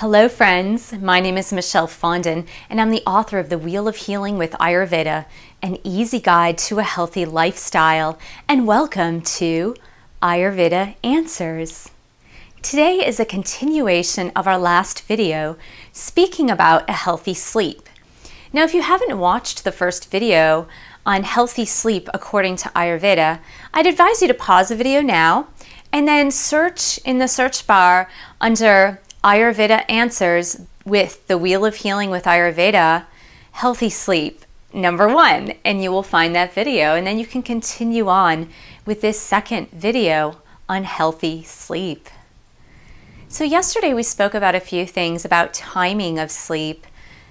Hello friends, my name is Michelle Fondin and I'm the author of The Wheel of Healing with Ayurveda, an easy guide to a healthy lifestyle, and welcome to Ayurveda Answers. Today is a continuation of our last video speaking about a healthy sleep. Now if you haven't watched the first video on healthy sleep according to Ayurveda, I'd advise you to pause the video now and then search in the search bar under Ayurveda Answers with The Wheel of Healing with Ayurveda, Healthy Sleep, #1, and you will find that video. And then you can continue on with this second video on healthy sleep. So yesterday we spoke about a few things about timing of sleep,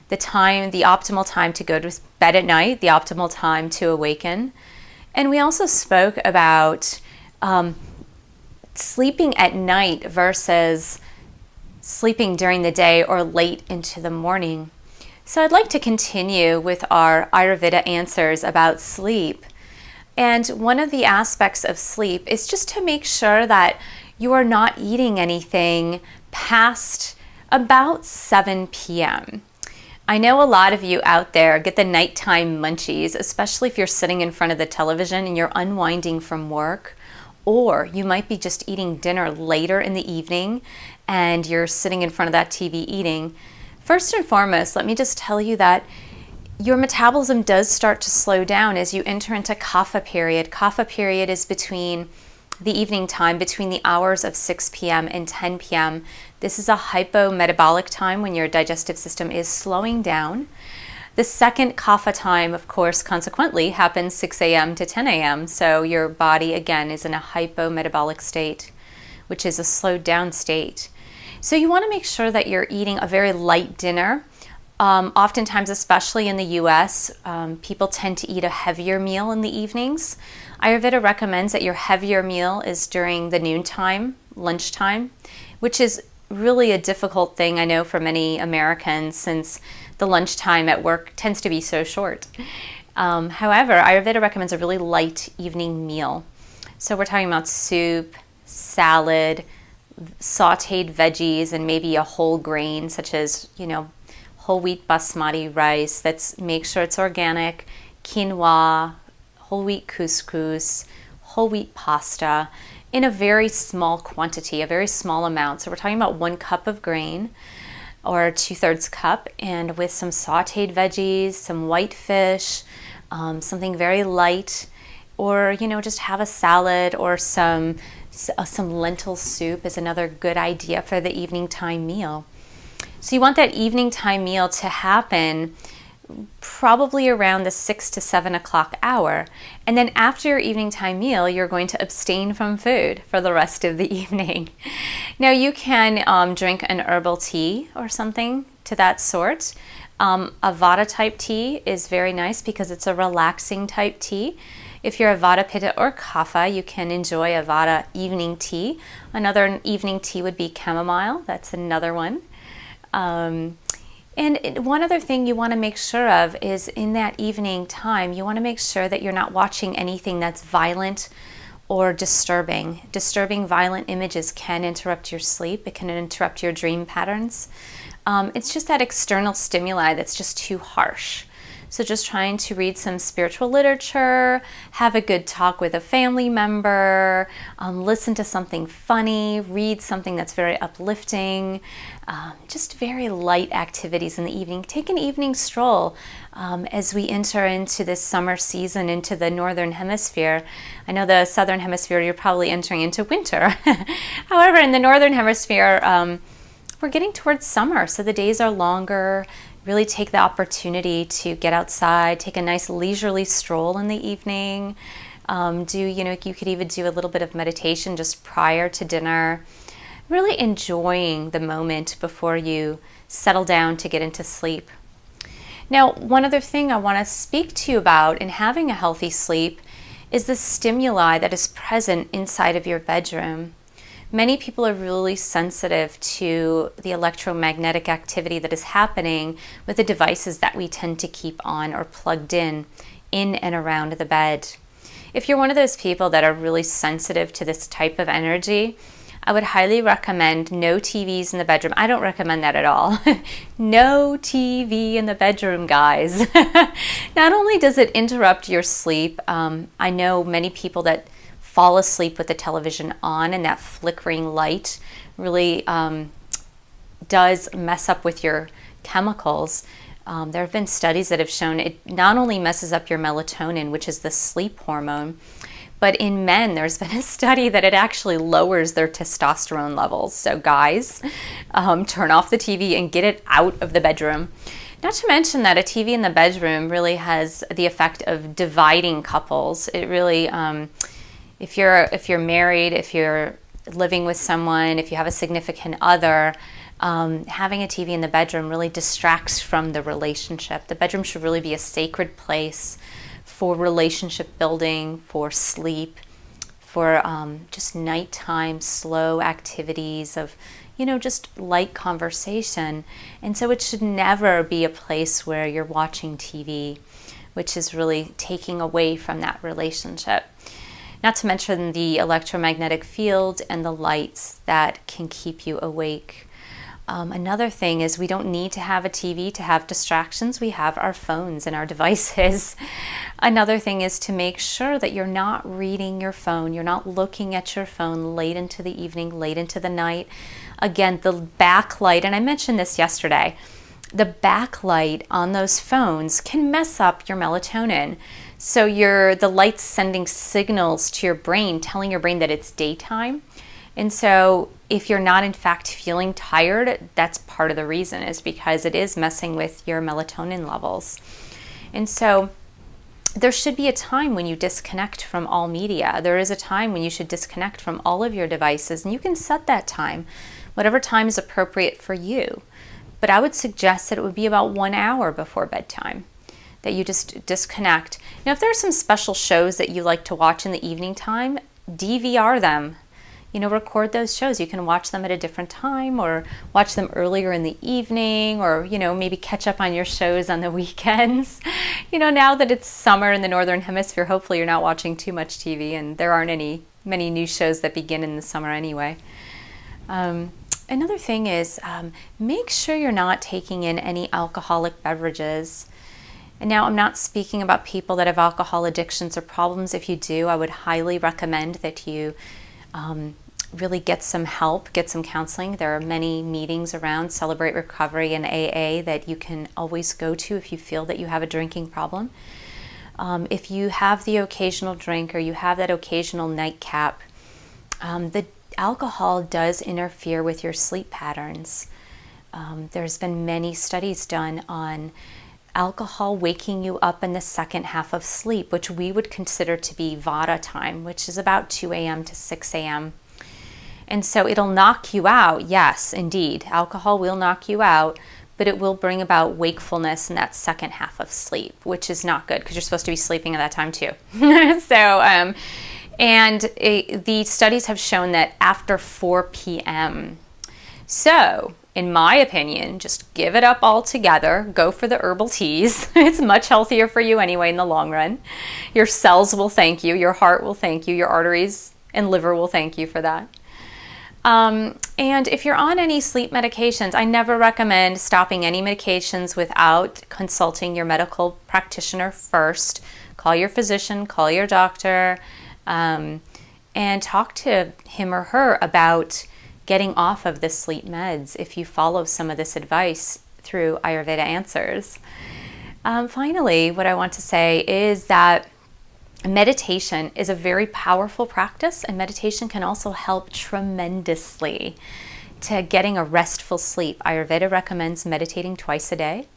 the optimal time to go to bed at night, the optimal time to awaken. And we also spoke about sleeping at night versus sleeping during the day or late into the morning. So I'd like to continue with our Ayurveda answers about sleep. And one of the aspects of sleep is just to make sure that you are not eating anything past about 7 p.m. I know a lot of you out there get the nighttime munchies, especially if you're sitting in front of the television and you're unwinding from work, or you might be just eating dinner later in the evening and you're sitting in front of that TV eating. First and foremost, let me just tell you that your metabolism does start to slow down as you enter into kapha period. Kapha period is between the evening time, between the hours of 6 p.m. and 10 p.m. This is a hypometabolic time when your digestive system is slowing down. The second kapha time, of course, consequently happens 6 a.m. to 10 a.m. So your body, again, is in a hypometabolic state, which is a slowed down state. So you want to make sure that you're eating a very light dinner. Oftentimes, especially in the U.S., people tend to eat a heavier meal in the evenings. Ayurveda recommends that your heavier meal is during the noontime, lunchtime, which is really a difficult thing, I know, for many Americans, since the lunchtime at work tends to be so short. However, Ayurveda recommends a really light evening meal. So we're talking about soup, salad, sauteed veggies, and maybe a whole grain such as, whole wheat basmati rice. Make sure it's organic, quinoa, whole wheat couscous, whole wheat pasta in a very small quantity, a very small amount. So we're talking about 1 cup of grain or 2/3 cup, and with some sauteed veggies, some white fish, something very light, or just have a salad or some lentil soup is another good idea for the evening time meal. So you want that evening time meal to happen probably around the 6 to 7 o'clock hour. And then after your evening time meal, you're going to abstain from food for the rest of the evening. Now you can drink an herbal tea or something to that sort. A Vata type tea is very nice because it's a relaxing type tea. If you're a Vata, Pitta, or Kapha, you can enjoy a Vata evening tea. Another evening tea would be chamomile. That's another one. And one other thing you want to make sure of is in that evening time, you want to make sure that you're not watching anything that's violent or disturbing. Disturbing, violent images can interrupt your sleep. It can interrupt your dream patterns. It's just that external stimuli that's just too harsh. So just trying to read some spiritual literature, have a good talk with a family member, listen to something funny, read something that's very uplifting, just very light activities in the evening. Take an evening stroll as we enter into this summer season, into the northern hemisphere. I know the southern hemisphere, you're probably entering into winter. However, in the northern hemisphere, we're getting towards summer, so the days are longer. Really take the opportunity to get outside, take a nice leisurely stroll in the evening. You could even do a little bit of meditation just prior to dinner. Really enjoying the moment before you settle down to get into sleep. Now, one other thing I want to speak to you about in having a healthy sleep is the stimuli that is present inside of your bedroom. Many people are really sensitive to the electromagnetic activity that is happening with the devices that we tend to keep on or plugged in and around the bed. If you're one of those people that are really sensitive to this type of energy, I would highly recommend no TVs in the bedroom. I don't recommend that at all. No TV in the bedroom, guys. Not only does it interrupt your sleep, I know many people that fall asleep with the television on, and that flickering light really does mess up with your chemicals. There have been studies that have shown it not only messes up your melatonin, which is the sleep hormone, but in men, there's been a study that it actually lowers their testosterone levels. So guys, turn off the TV and get it out of the bedroom. Not to mention that a TV in the bedroom really has the effect of dividing couples. It really, if you're married, if you're living with someone, if you have a significant other, having a TV in the bedroom really distracts from the relationship. The bedroom should really be a sacred place for relationship building, for sleep, for just nighttime slow activities of, just light conversation. And so it should never be a place where you're watching TV, which is really taking away from that relationship. Not to mention the electromagnetic field and the lights that can keep you awake. Another thing is we don't need to have a TV to have distractions. We have our phones and our devices. Another thing is to make sure that you're not reading your phone. You're not looking at your phone late into the evening, late into the night. Again, the backlight, and I mentioned this yesterday, the backlight on those phones can mess up your melatonin. So the light's sending signals to your brain, telling your brain that it's daytime. And so if you're not in fact feeling tired, that's part of the reason, is because it is messing with your melatonin levels. And so there should be a time when you disconnect from all media. There is a time when you should disconnect from all of your devices, and you can set that time, whatever time is appropriate for you. But I would suggest that it would be about 1 hour before bedtime, that you just disconnect. Now, if there are some special shows that you like to watch in the evening time, DVR them. Record those shows. You can watch them at a different time, or watch them earlier in the evening, or, maybe catch up on your shows on the weekends. Now that it's summer in the Northern Hemisphere, hopefully you're not watching too much TV, and there aren't many new shows that begin in the summer anyway. Another thing is make sure you're not taking in any alcoholic beverages. And now I'm not speaking about people that have alcohol addictions or problems. If you do, I would highly recommend that you really get some help, get some counseling. There are many meetings around Celebrate Recovery and AA that you can always go to if you feel that you have a drinking problem. If you have the occasional drink, or you have that occasional nightcap, the alcohol does interfere with your sleep patterns. There's been many studies done on alcohol waking you up in the second half of sleep, which we would consider to be vata time, which is about 2 a.m. to 6 a.m. And so it'll knock you out. Yes, indeed. Alcohol will knock you out, but it will bring about wakefulness in that second half of sleep, which is not good because you're supposed to be sleeping at that time too. The studies have shown that after 4 p.m. So, in my opinion, just give it up altogether. Go for the herbal teas. It's much healthier for you anyway in the long run. Your cells will thank you. Your heart will thank you. Your arteries and liver will thank you for that. And if you're on any sleep medications, I never recommend stopping any medications without consulting your medical practitioner first. Call your physician, call your doctor, and talk to him or her about getting off of the sleep meds if you follow some of this advice through Ayurveda Answers. Finally, what I want to say is that meditation is a very powerful practice, and meditation can also help tremendously to getting a restful sleep. Ayurveda recommends meditating twice a day.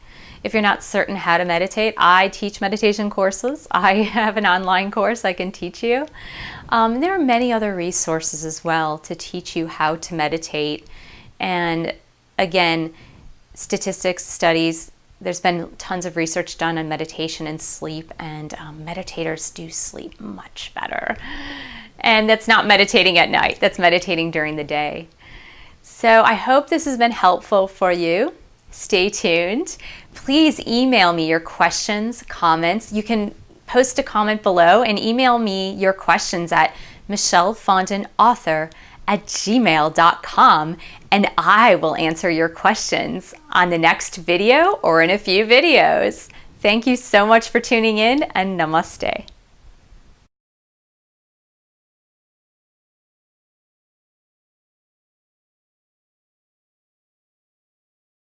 If you're not certain how to meditate, I teach meditation courses. I have an online course I can teach you. There are many other resources as well to teach you how to meditate. And again, statistics, studies, there's been tons of research done on meditation and sleep, and meditators do sleep much better. And that's not meditating at night, that's meditating during the day. So I hope this has been helpful for you. Stay tuned. Please email me your questions, comments. You can post a comment below and email me your questions at michellefondinauthor ayurvedaanswers@gmail.com, and I will answer your questions on the next video or in a few videos. Thank you so much for tuning in, and namaste.